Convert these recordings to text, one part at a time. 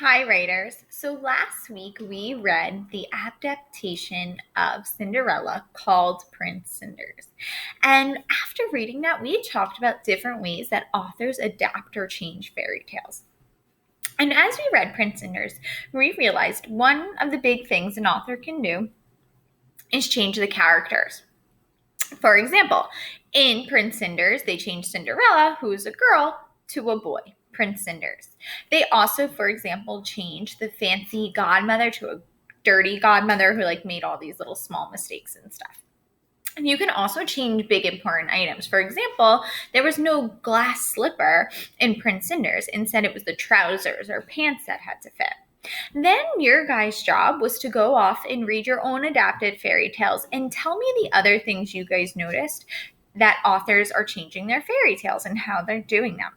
Hi, writers. So last week we read the adaptation of Cinderella called Prince Cinders. And after reading that, we talked about different ways that authors adapt or change fairy tales. And as we read Prince Cinders, we realized one of the big things an author can do is change the characters. For example, in Prince Cinders, they changed Cinderella, who is a girl, to a boy, Prince Cinders. They also, for example, changed the fancy godmother to a dirty godmother who made all these little small mistakes and stuff. And you can also change big important items. For example, there was no glass slipper in Prince Cinders. Instead, it was the trousers or pants that had to fit. Then your guys' job was to go off and read your own adapted fairy tales and tell me the other things you guys noticed that authors are changing their fairy tales and how they're doing them.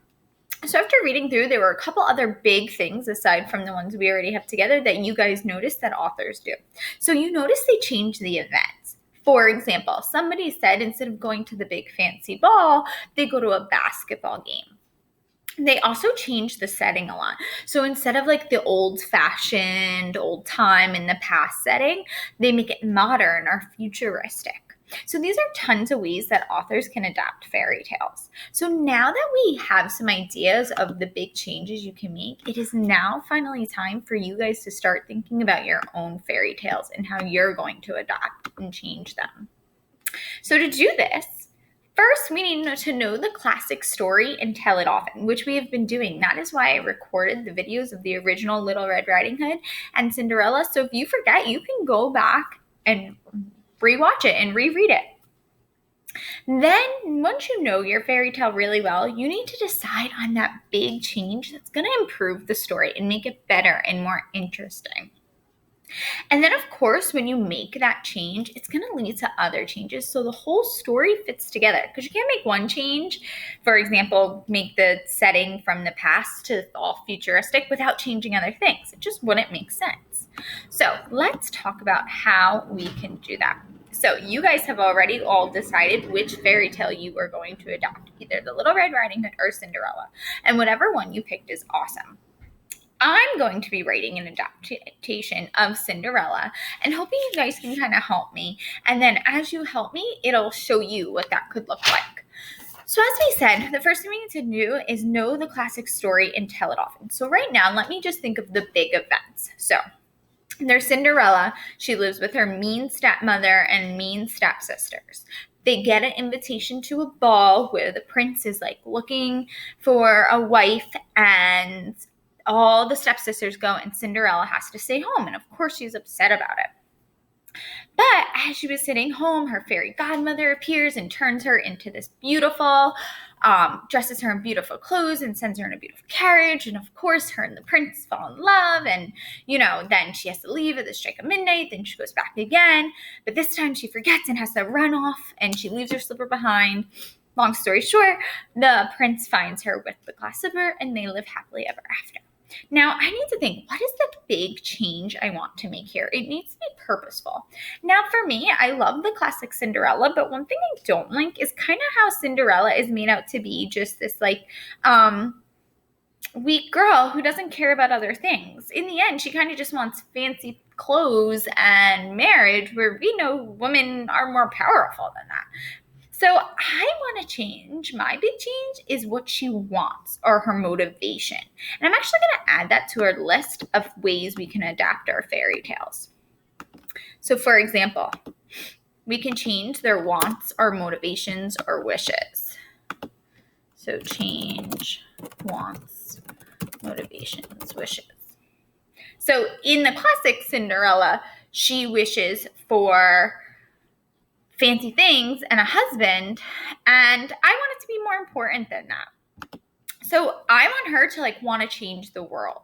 So after reading through, there were a couple other big things aside from the ones we already have together that you guys noticed that authors do. So you notice they change the events. For example, somebody said instead of going to the big fancy ball, they go to a basketball game. They also changed the setting a lot. So instead of the old-fashioned, old-time in the past setting, they make it modern or futuristic. So these are tons of ways that authors can adapt fairy tales. So now that we have some ideas of the big changes you can make, it is now finally time for you guys to start thinking about your own fairy tales and how you're going to adapt and change them. So to do this, first, we need to know the classic story and tell it often, which we have been doing. That is why I recorded the videos of the original Little Red Riding Hood and Cinderella. So if you forget, you can go back and rewatch it and reread it. Then, once you know your fairy tale really well, you need to decide on that big change that's going to improve the story and make it better and more interesting. And then, of course, when you make that change, it's going to lead to other changes. So the whole story fits together because you can't make one change. For example, make the setting from the past to all futuristic without changing other things. It just wouldn't make sense. So let's talk about how we can do that. So you guys have already all decided which fairy tale you are going to adopt, either the Little Red Riding Hood or Cinderella. And whatever one you picked is awesome. I'm going to be writing an adaptation of Cinderella and hoping you guys can kind of help me. And then as you help me, it'll show you what that could look like. So as we said, the first thing we need to do is know the classic story and tell it often. So right now, let me just think of the big events. So there's Cinderella. She lives with her mean stepmother and mean stepsisters. They get an invitation to a ball where the prince is looking for a wife, and all the stepsisters go and Cinderella has to stay home. And of course she's upset about it. But as she was sitting home, her fairy godmother appears and turns her into this beautiful, dresses her in beautiful clothes and sends her in a beautiful carriage. And of course, her and the prince fall in love. And, then she has to leave at the strike of midnight. Then she goes back again. But this time she forgets and has to run off. And she leaves her slipper behind. Long story short, the prince finds her with the glass slipper and they live happily ever after. Now, I need to think, what is the big change I want to make here? It needs to be purposeful. Now, for me, I love the classic Cinderella, but one thing I don't like is kind of how Cinderella is made out to be just this, weak girl who doesn't care about other things. In the end, she kind of just wants fancy clothes and marriage, where we know women are more powerful than that. So I want to change. My big change is what she wants or her motivation. And I'm actually going to add that to our list of ways we can adapt our fairy tales. So for example, we can change their wants or motivations or wishes. So change wants, motivations, wishes. So in the classic Cinderella, she wishes for fancy things and a husband, and I want it to be more important than that. So I want her to want to change the world.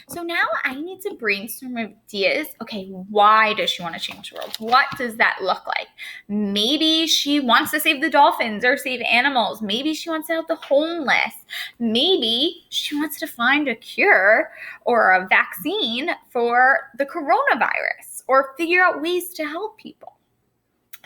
So now I need to brainstorm ideas. Okay, why does she want to change the world? What does that look like? Maybe she wants to save the dolphins or save animals. Maybe she wants to help the homeless. Maybe she wants to find a cure or a vaccine for the coronavirus or figure out ways to help people.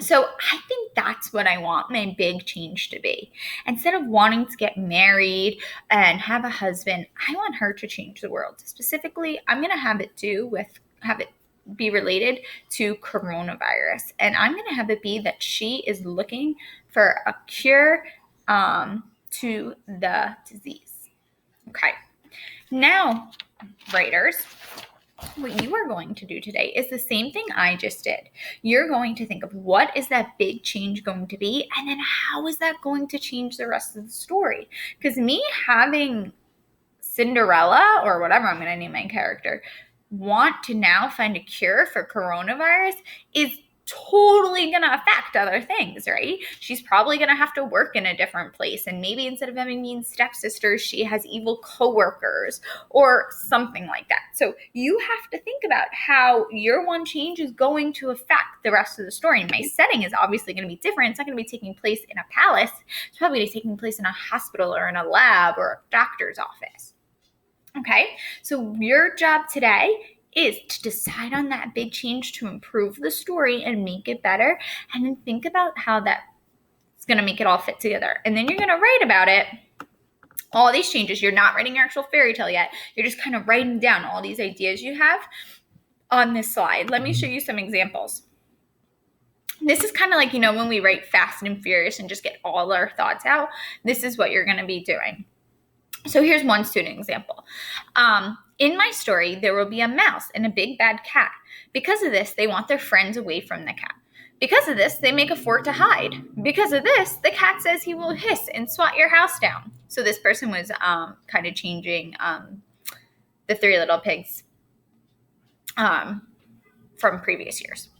So I think that's what I want my big change to be. Instead of wanting to get married and have a husband, I want her to change the world. Specifically, I'm going to have it be related to coronavirus. And I'm going to have it be that she is looking for a cure to the disease. Okay. Now, writers, what you are going to do today is the same thing I just did. You're going to think of what is that big change going to be, and then how is that going to change the rest of the story? Because me having Cinderella, or whatever I'm going to name my character, want to now find a cure for coronavirus is totally going to affect other things, right? She's probably going to have to work in a different place. And maybe instead of having mean stepsisters, she has evil coworkers or something like that. So you have to think about how your one change is going to affect the rest of the story. And my setting is obviously going to be different. It's not going to be taking place in a palace. It's probably going to be taking place in a hospital or in a lab or a doctor's office. Okay, so your job today is to decide on that big change to improve the story and make it better, and then think about how that's going to make it all fit together. And then you're going to write about it, all these changes. You're not writing your actual fairy tale yet. You're just kind of writing down all these ideas you have on this slide. Let me show you some examples. This is kind of like, when we write Fast and Furious and just get all our thoughts out. This is what you're going to be doing. So here's one student example. In my story, there will be a mouse and a big bad cat. Because of this, they want their friends away from the cat. Because of this, they make a fort to hide. Because of this, the cat says he will hiss and swat your house down. So this person was kind of changing the Three Little Pigs from previous years.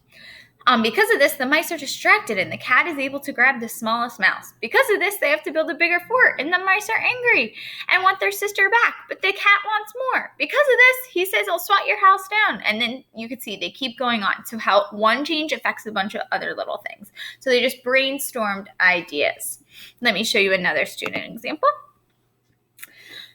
Because of this, the mice are distracted and the cat is able to grab the smallest mouse. Because of this, they have to build a bigger fort and the mice are angry and want their sister back, but the cat wants more. Because of this, he says, I'll swat your house down. And then you can see they keep going on. So how one change affects a bunch of other little things. So they just brainstormed ideas. Let me show you another student example.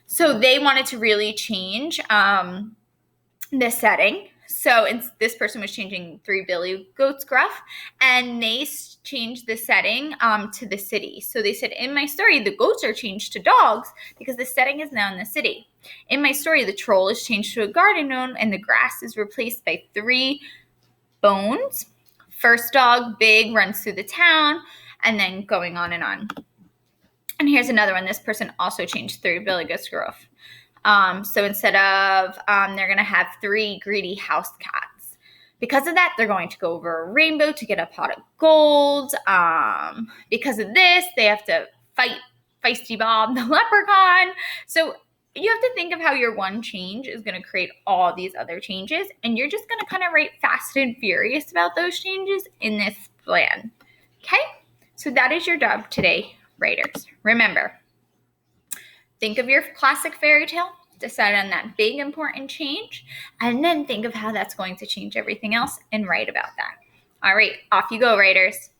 So they wanted to really change the setting. So this person was changing Three Billy Goats Gruff, and they changed the setting to the city. So they said, in my story, the goats are changed to dogs because the setting is now in the city. In my story, the troll is changed to a garden gnome, and the grass is replaced by 3 bones. First dog, Big, runs through the town, and then going on and on. And here's another one. This person also changed Three Billy Goats Gruff. So instead of, they're going to have 3 greedy house cats. Because of that, they're going to go over a rainbow to get a pot of gold. Because of this, they have to fight Feisty Bob the leprechaun. So you have to think of how your one change is going to create all these other changes. And you're just going to kind of write Fast and Furious about those changes in this plan. Okay? So that is your job today, writers. Remember, think of your classic fairy tale, decide on that big important change, and then think of how that's going to change everything else and write about that. All right, off you go, writers.